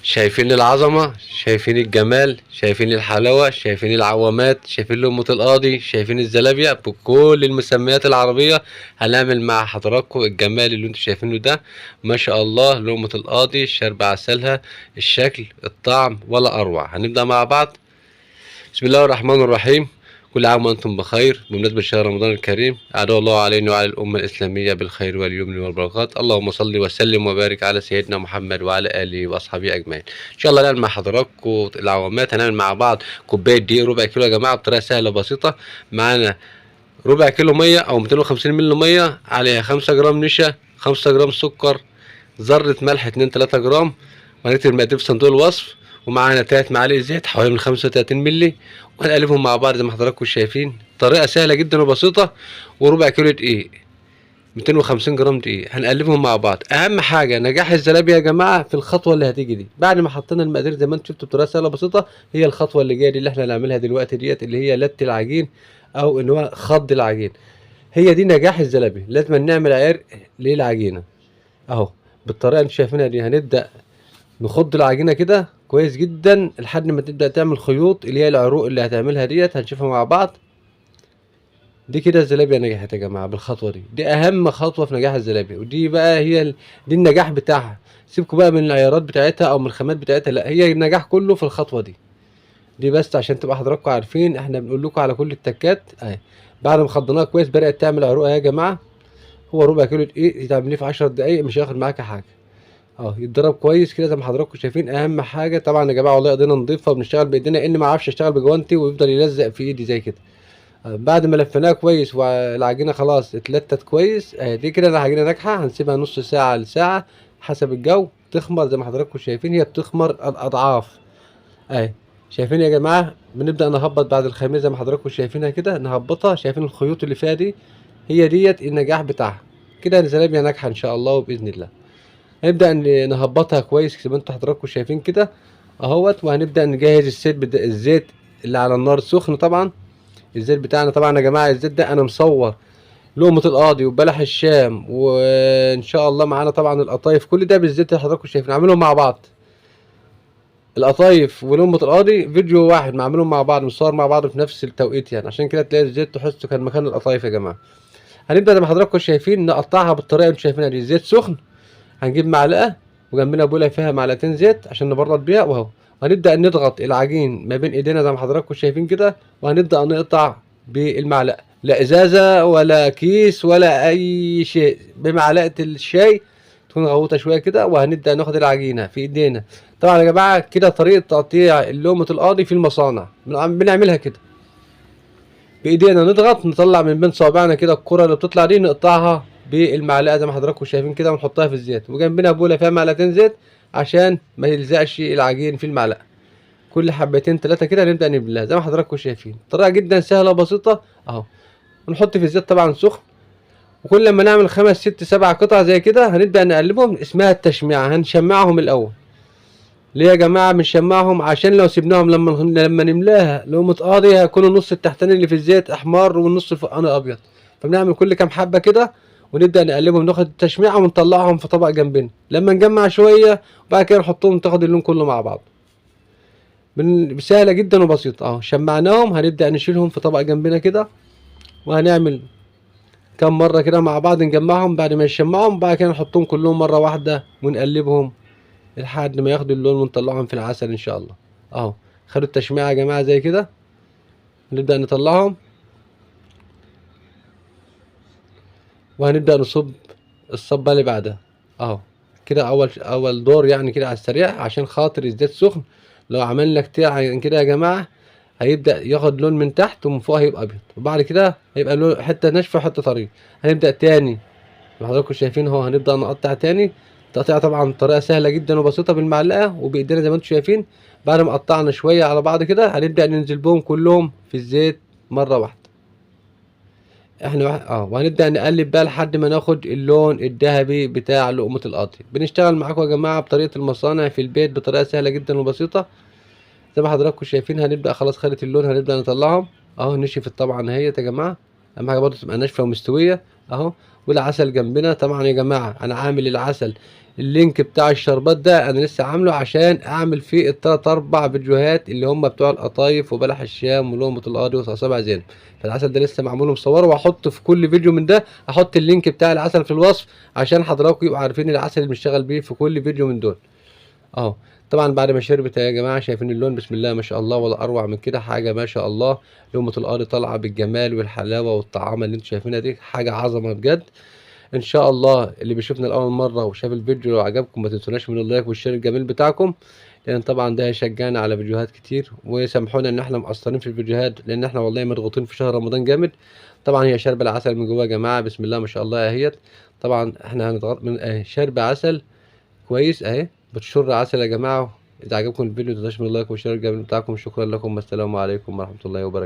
شايفين العظمة، شايفين الجمال، شايفين الحلاوة، شايفين العوامات، شايفين لقمة القاضي، شايفين الزلابية بكل المسميات العربية. هنعمل مع حضراتكم الجمال اللي انتوا شايفينه ده. ما شاء الله، لقمة القاضي شرب عسلها، الشكل الطعم ولا أروع. هنبدأ مع بعض. بسم الله الرحمن الرحيم. كل عام وأنتم بخير بمناسبة شهر رمضان الكريم. أعاد الله علينا وعلى الأمة الإسلامية بالخير واليمن والبركات. اللهم صل وسلم وبارك على سيدنا محمد وعلى آله وأصحابه أجمعين. إن شاء الله هنعمل مع حضراتكم العوامات. هنعمل مع بعض كوباية دقيق ربع كيلو يا جماعة بطريقة سهلة بسيطة. معانا ربع كيلو مية أو 250 مللي مية، عليها 5 جرام نشا، 5 جرام سكر، ذرة ملح 2 3 جرام. وهنكتب المقادير في صندوق الوصف. ومعانا 3 معالق زيت حوالي من 35 مللي، وهنقلبهم مع بعض زي ما حضراتكم شايفين. طريقة سهلة جدا وبسيطة. وربع كيلو دقيق، 250 جرام دقيق، هنقلبهم مع بعض. اهم حاجه نجاح الزلابيه يا جماعه في الخطوه اللي هتيجي دي. بعد ما حطينا المقادير زي ما انتم شفتوا بطريقه سهله بسيطه، هي الخطوه اللي جايه دي اللي احنا هنعملها دلوقتي ديت، اللي هي لت العجين او ان هو خض العجين. هي دي نجاح الزلابيه. لازم نعمل عرق للعجينه اهو بالطريقه اللي انتم شايفينها دي. هنبدا نخض العجينه كده كويس جدا لحد ما تبدا تعمل خيوط، اللي هي العروق اللي هتعملها ديت هنشوفها مع بعض. دي كده الزلابية نجحت يا جماعة بالخطوة دي. دي أهم خطوة في نجاح الزلابية، ودي بقى هي دي النجاح بتاعها. سيبكوا بقى من العيارات بتاعتها أو من الخامات بتاعتها، لا، هي النجاح كله في الخطوة دي. دي بس عشان تبقى حضراتكم عارفين، احنا بنقول لكم على كل التكات اهي. بعد ما خضناها كويس بدأت تعمل عروق يا جماعة. هو ربع كيلو دقيق تعمليه في 10 دقايق، مش هياخد معاك حاجة. يتضرب كويس كده زي ما حضراتكم شايفين. اهم حاجه طبعا يا جماعه والله ايدينا نضيفه وبنشتغل بايدينا، اني ما اعرفش اشتغل بجوانتي ويفضل يلزق في ايدي زي كده. بعد ما لفيناها كويس والعجينه خلاص اتلتت كويس، دي كده العجينه ناجحه. هنسيبها نص ساعه لساعه حسب الجو تخمر زي ما حضراتكم شايفين. هي بتخمر الاضعاف اهي. شايفين يا جماعه؟ بنبدا نهبط بعد الخميره زي ما حضراتكم شايفينها كده، نهبطها. شايفين الخيوط اللي فيها دي؟ هي ديت النجاح بتاعها. كده الزلابيه ناجحه ان شاء الله وباذن الله. هنبدا نهبطها كويس زي ما انتوا حضراتكم شايفين كده اهوت. وهنبدا نجهز الزيت اللي على النار سخن طبعا. الزيت بتاعنا طبعا يا جماعه، الزيت ده انا مصور لقمة القاضي وبلح الشام، وان شاء الله معانا طبعا القطايف. كل ده بالزيت اللي حضراتكم شايفين، عاملهم مع بعض. القطايف ولقمة القاضي فيديو واحد معملهم مع بعض، مصور مع بعض في نفس التوقيت يعني، عشان كده تلاقي الزيت تحسه كان مكان القطايف يا جماعه. هنبدا زي ما حضراتكم شايفين نقطعها بالطريقه اللي انتم شايفينها دي. الزيت سخن، هنجيب معلقه وجنبنا بوله فيها معلقتين زيت عشان نبرد بيها واهو. وهنبدا نضغط العجين ما بين ايدينا زي ما حضراتكم شايفين كده، وهنبدا نقطع بالمعلقه. لا ازازه ولا كيس ولا اي شيء، بمعلقه الشاي تكون غويطه شويه كده. وهنبدا ناخد العجينه في ايدينا. طبعا يا جماعه كده طريقه تقطيع لقمه القاضي في المصانع بنعملها كده بايدينا. نضغط نطلع من بين صوابعنا كده الكره اللي بتطلع دي، نقطعها بالمعلقه زي ما حضراتكم شايفين كده، ونحطها في الزيت. وجنبنا بوله فيها معلقتين زيت عشان ما يلزقش العجين في المعلقه. كل حبتين ثلاثه كده نبدا نبلها زي ما حضراتكم شايفين. طريقه جدا سهله وبسيطه اهو. ونحط في الزيت طبعا سخن. وكل ما نعمل 5 6 7 قطع زي كده هنبدا نقلبهم. اسمها التشميعه، هنشمعهم الاول. ليه يا جماعه بنشمعهم؟ عشان لو سيبناهم لما نملاها لقمه قاضي هيكون النص التحتاني اللي في الزيت احمر والنص الفوقاني ابيض. فبنعمل كل كام حبه كده ونبدا نقلبهم، ناخد التشميعه ونطلعهم في طبق جنبنا لما نجمع شويه. وبعد كده نحطهم تاخد اللون كله مع بعض. سهله جدا وبسيطه اهو. شمعناهم هنبدا نشيلهم في طبق جنبنا كده. وهنعمل كام مره كده مع بعض نجمعهم بعد ما نشمعهم. بعد كده نحطهم كلهم مره واحده ونقلبهم لحد ما ياخدوا اللون ونطلعهم في العسل ان شاء الله اهو. خدوا التشميعه يا جماعه زي كده. نبدا نطلعهم وهنبدا نصب الصبه اللي بعدها اهو. كده اول دور يعني كده على السريع عشان خاطر الزيت سخن. لو عملنا كتير عن كده يا جماعه هيبدا ياخد لون من تحت ومن فوق هيبقى ابيض، وبعد كده هيبقى لون حته ناشفه وحته طريه. هنبدا تاني اللي حضراتكم شايفين اهو. هنبدا نقطع تاني تقطيع طبعا بطريقه سهله جدا وبسيطه بالمعلقه وبايدينا زي ما انتم شايفين. بعد ما قطعنا شويه على بعض كده هنبدا ننزل بهم كلهم في الزيت مره واحده. وهنبدا نقلب بقى لحد ما ناخد اللون الذهبي بتاع لقمه القاضي. بنشتغل معاكم يا جماعه بطريقه المصانع في البيت بطريقه سهله جدا وبسيطه زي ما حضراتكم شايفين. هنبدا خلاص خدت اللون، هنبدا نطلعهم اهو. نشفت طبعا اهيت يا جماعه اهم حاجه برضو تبقى ناشفه ومستويه اهو. والعسل جنبنا طبعا يا جماعه. انا عامل العسل اللينك بتاع الشربات ده انا لسه عامله عشان اعمل فيه التلات اربع فيديوهات اللي هم بتوع القطايف وبلح الشام ولقمه القاضي وصوابع زينب. فالعسل ده لسه معمول ومصوره، واحط في كل فيديو من ده احط اللينك بتاع العسل في الوصف عشان حضراتكم يبقوا عارفين العسل اللي بنشتغل بيه في كل فيديو من دول اهو. طبعا بعد ما شربت يا جماعه شايفين اللون بسم الله ما شاء الله ولا اروع من كده، حاجه ما شاء الله. لقمه القاضي طالعه بالجمال والحلاوه والطعامه اللي انتم شايفينها دي، حاجه عظمه بجد. ان شاء الله اللي بيشوفنا لاول مره وشاف الفيديو لو عجبكم ما تنسوناش من اللايك والشير الجميل بتاعكم، لان طبعا ده هيشجعنا على فيديوهات كتير. وسامحونا ان احنا مقصرين في الفيديوهات لان احنا والله مضغوطين في شهر رمضان جامد. طبعا هي شاربه العسل من جوه يا جماعه بسم الله ما شاء الله اهيت. طبعا احنا هنضغط من شاربه عسل كويس اهي، بتشر عسل يا جماعه. اذا عجبكم الفيديو ما تنسوش من اللايك والشير الجميل بتاعكم. شكرا لكم والسلام عليكم ورحمه الله وبركاته.